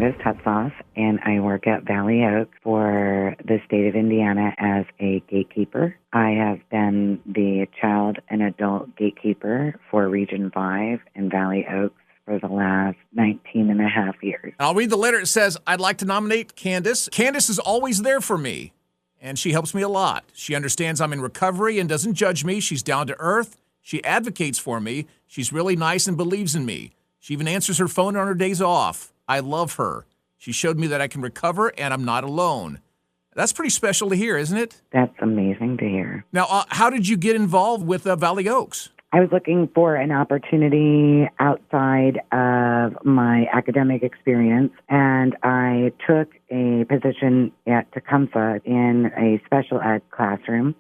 Candice Tetzloff, and I work at Valley Oaks for the state of Indiana as a gatekeeper. I have been the child and adult gatekeeper for Region 5 in Valley Oaks for the last 19 and a half years. I'll read the letter. It says, I'd like to nominate Candice. Candice is always there for me, and she helps me a lot. She understands I'm in recovery and doesn't judge me. She's down to earth. She advocates for me. She's really nice and believes in me. She even answers her phone on her days off. I love her. She showed me that I can recover and I'm not alone. That's pretty special to hear, isn't it? That's amazing to hear. Now, how did you get involved with Valley Oaks? I was looking for an opportunity outside of my academic experience, and I took a position at Tecumseh in a special ed classroom.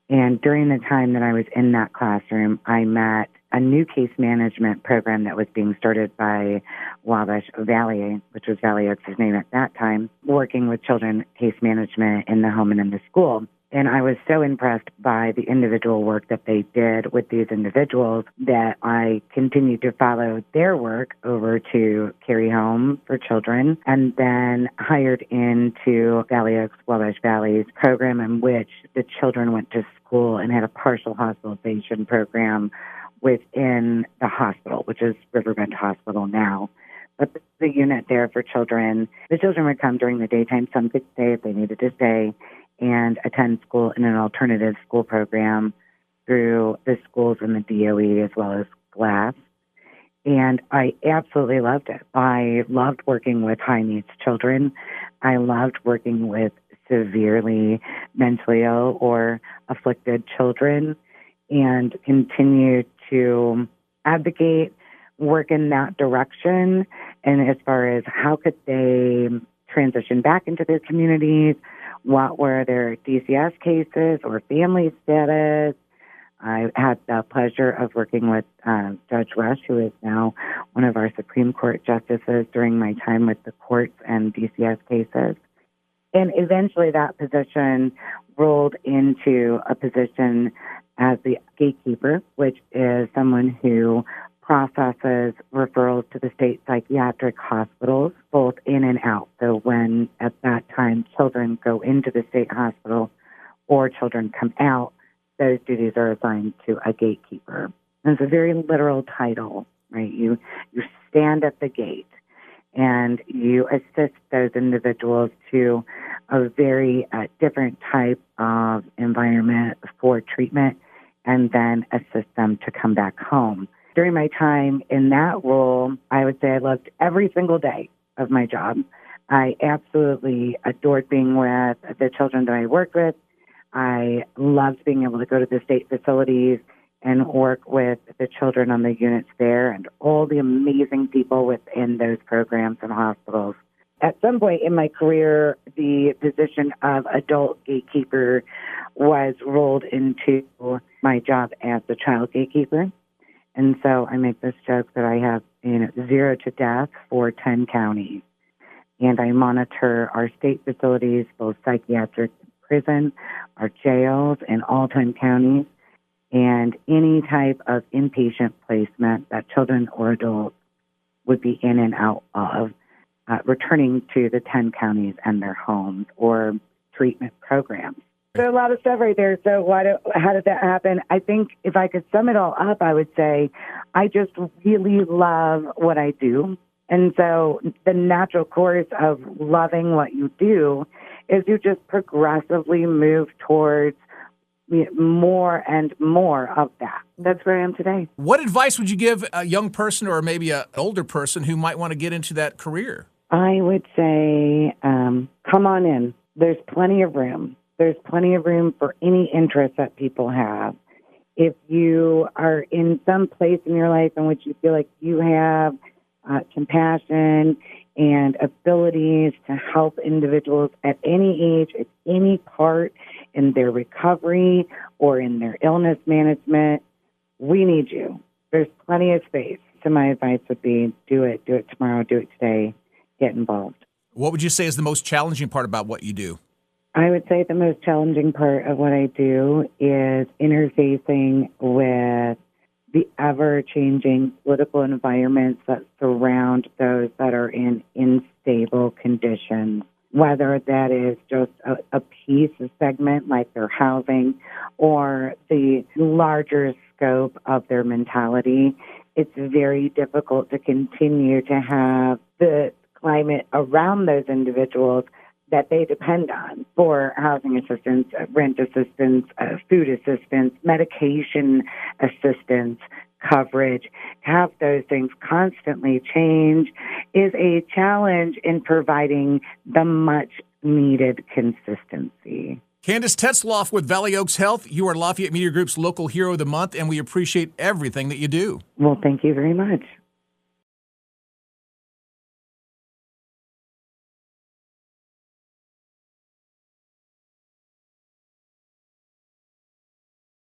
And during the time that I was in that classroom, I met a new case management program that was being started by Wabash Valley, which was Valley Oaks' name at that time, working with children case management in the home and in the school. And I was so impressed by the individual work that they did with these individuals that I continued to follow their work over to Carry Home for Children, and then hired into Valley Oaks Wabash Valley's program, in which the children went to school and had a partial hospitalization program within the hospital, which is Riverbend Hospital now. But the unit there for children, the children would come during the daytime. Some could stay if they needed to stay and attend school in an alternative school program through the schools in the DOE as well as GLASS. And I absolutely loved it. I loved working with high needs children. I loved working with severely mentally ill or afflicted children, and continued to advocate, work in that direction. And as far as how could they transition back into their communities, what were their DCS cases or family status. I had the pleasure of working with Judge Rush, who is now one of our Supreme Court justices, during my time with the courts and DCS cases. And eventually that position rolled into a position as the gatekeeper, which is someone who processes referrals to the state psychiatric hospitals, both in and out. So when, at that time, children go into the state hospital or children come out, those duties are assigned to a gatekeeper. And it's a very literal title, right? You stand at the gate and you assist those individuals to a very different type of environment for treatment, and then assist them to come back home. During my time in that role, I would say I loved every single day of my job. I absolutely adored being with the children that I worked with. I loved being able to go to the state facilities and work with the children on the units there and all the amazing people within those programs and hospitals. At some point in my career, the position of adult gatekeeper was rolled into my job as the child gatekeeper. And so I make this joke that I have 0 to death for 10 counties. And I monitor our state facilities, both psychiatric prison, our jails in all 10 counties, and any type of inpatient placement that children or adults would be in and out of, returning to the 10 counties and their homes or treatment programs. There's a lot of stuff right there. So how did that happen? I think if I could sum it all up, I would say I just really love what I do. And so the natural course of loving what you do is you just progressively move towards more and more of that. That's where I am today. What advice would you give a young person or maybe an older person who might want to get into that career? I would say, come on in. There's plenty of room. There's plenty of room for any interest that people have. If you are in some place in your life in which you feel like you have compassion and abilities to help individuals at any age, at any part in their recovery or in their illness management, we need you. There's plenty of space. So my advice would be do it tomorrow, do it today, get involved. What would you say is the most challenging part about what you do? I would say the most challenging part of what I do is interfacing with the ever-changing political environments that surround those that are in stable conditions, whether that is just a piece, a segment like their housing, or the larger scope of their mentality. It's very difficult to continue to have the climate around those individuals that they depend on for housing assistance, rent assistance, food assistance, medication assistance, coverage. Have those things constantly change is a challenge in providing the much needed consistency. Candice Tetzloff with Valley Oaks Health. You are Lafayette Media Group's local hero of the month, and we appreciate everything that you do. Well, thank you very much.